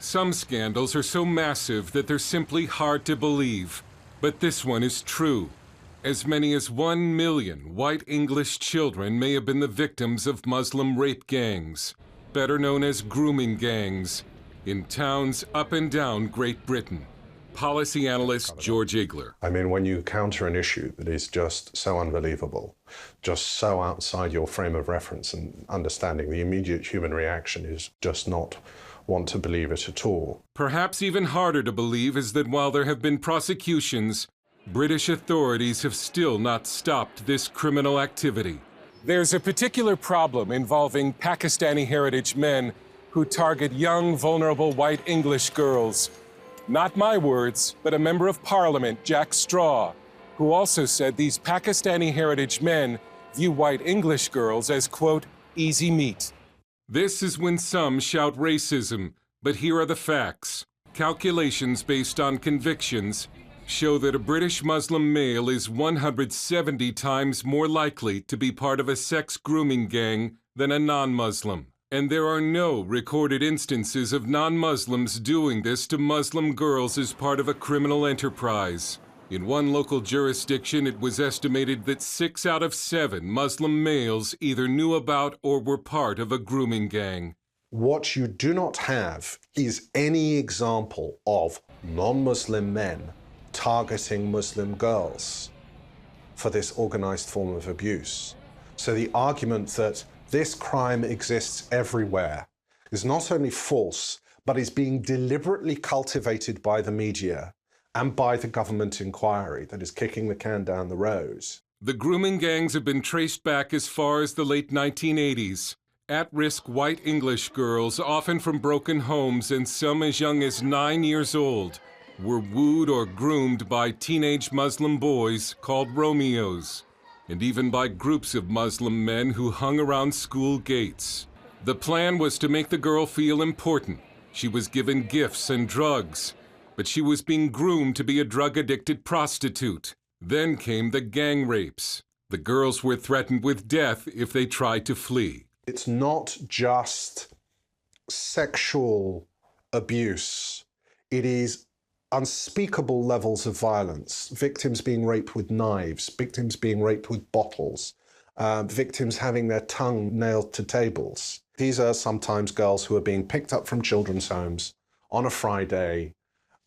Some scandals are so massive that they're simply hard to believe. But this one is true. As many as 1 million white English children may have been the victims of Muslim rape gangs, better known as grooming gangs, in towns up and down Great Britain. Policy analyst George Igler. I mean, when you counter an issue that is just so unbelievable, just so outside your frame of reference and understanding, the immediate human reaction is just not want to believe it at all. Perhaps even harder to believe is that while there have been prosecutions, British authorities have still not stopped this criminal activity. There's a particular problem involving Pakistani heritage men who target young, vulnerable white English girls. Not my words, but a member of Parliament, Jack Straw, who also said these Pakistani heritage men view white English girls as, quote, easy meat. This is when some shout racism, but here are the facts. Calculations based on convictions show that a British Muslim male is 170 times more likely to be part of a sex grooming gang than a non-Muslim. And there are no recorded instances of non-Muslims doing this to Muslim girls as part of a criminal enterprise. In one local jurisdiction, it was estimated that 6 out of 7 Muslim males either knew about or were part of a grooming gang. What you do not have is any example of non-Muslim men targeting Muslim girls for this organized form of abuse. So the argument that this crime exists everywhere is not only false, but is being deliberately cultivated by the media and by the government inquiry that is kicking the can down the road. The grooming gangs have been traced back as far as the late 1980s. At-risk white English girls, often from broken homes and some as young as 9 years old, were wooed or groomed by teenage Muslim boys called Romeos, and even by groups of Muslim men who hung around school gates. The plan was to make the girl feel important. She was given gifts and drugs, but she was being groomed to be a drug-addicted prostitute. Then came the gang rapes. The girls were threatened with death if they tried to flee. It's not just sexual abuse. It is unspeakable levels of violence, victims being raped with knives, victims being raped with bottles, victims having their tongue nailed to tables. These are sometimes girls who are being picked up from children's homes on a Friday,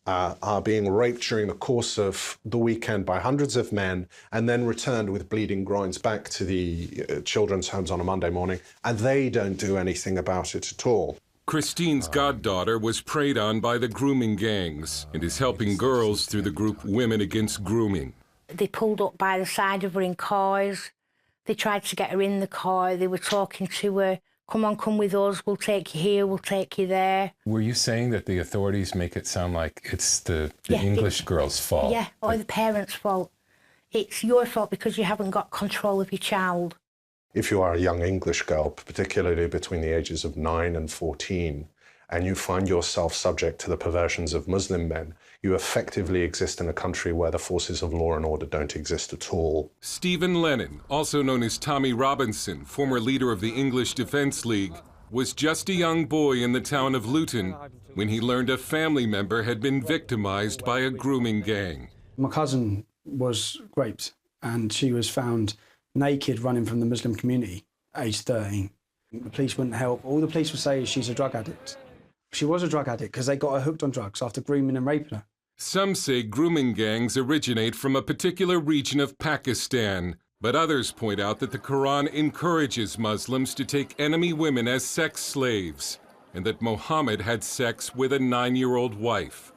are being raped during the course of the weekend by hundreds of men, and then returned with bleeding groins back to the children's homes on a Monday morning, and they don't do anything about it at all. Christine's goddaughter was preyed on by the grooming gangs and is helping girls through the group Women Against Grooming. They pulled up by the side of her in cars. They tried to get her in the car. They were talking to her, come on, come with us, we'll take you here, we'll take you there. Were you saying that the authorities make it sound like it's the English girl's fault? Yeah, or the parents' fault. It's your fault because you haven't got control of your child. If you are a young English girl, particularly between the ages of 9 and 14, and you find yourself subject to the perversions of Muslim men, you effectively exist in a country where the forces of law and order don't exist at all. Stephen Lennon, also known as Tommy Robinson, former leader of the English Defence League, was just a young boy in the town of Luton when he learned a family member had been victimized by a grooming gang. My cousin was raped and she was found naked running from the Muslim community, aged 13. The police wouldn't help. All the police would say is she's a drug addict. She was a drug addict because they got her hooked on drugs after grooming and raping her. Some say grooming gangs originate from a particular region of Pakistan, but others point out that the Quran encourages Muslims to take enemy women as sex slaves, and that Muhammad had sex with a 9-year-old wife.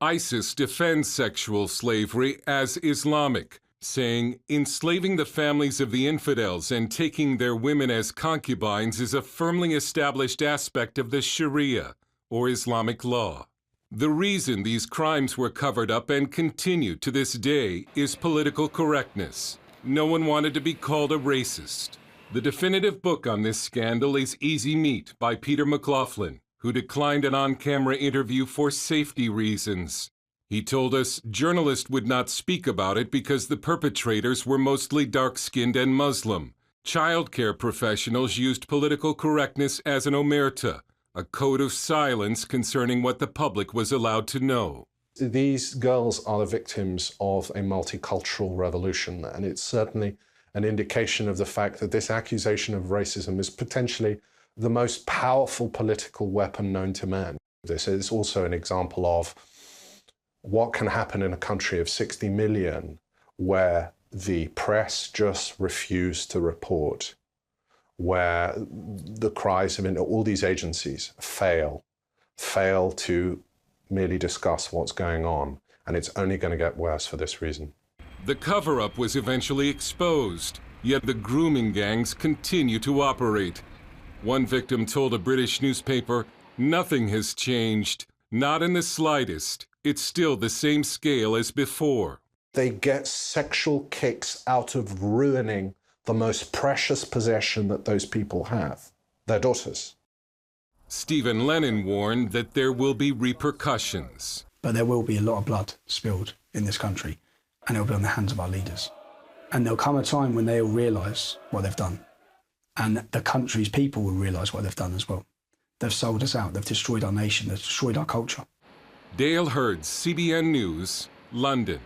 ISIS defends sexual slavery as Islamic, saying enslaving the families of the infidels and taking their women as concubines is a firmly established aspect of the Sharia, or Islamic law. The reason these crimes were covered up and continue to this day is political correctness. No one wanted to be called a racist. The definitive book on this scandal is Easy Meat by Peter McLaughlin, who declined an on-camera interview for safety reasons. He told us journalists would not speak about it because the perpetrators were mostly dark-skinned and Muslim. Child care professionals used political correctness as an omerta, a code of silence concerning what the public was allowed to know. These girls are the victims of a multicultural revolution, and it's certainly an indication of the fact that this accusation of racism is potentially the most powerful political weapon known to man. This is also an example of what can happen in a country of 60 million where the press just refuse to report, where the cries of all these agencies fail to merely discuss what's going on, and it's only going to get worse for this reason. The cover-up was eventually exposed, yet the grooming gangs continue to operate. One victim told a British newspaper, "Nothing has changed, not in the slightest. It's still the same scale as before." They get sexual kicks out of ruining the most precious possession that those people have, their daughters. Stephen Lennon warned that there will be repercussions. But there will be a lot of blood spilled in this country, and it'll be on the hands of our leaders. And there'll come a time when they'll realise what they've done. And the country's people will realise what they've done as well. They've sold us out, they've destroyed our nation, they've destroyed our culture. Dale Hurd, CBN News, London.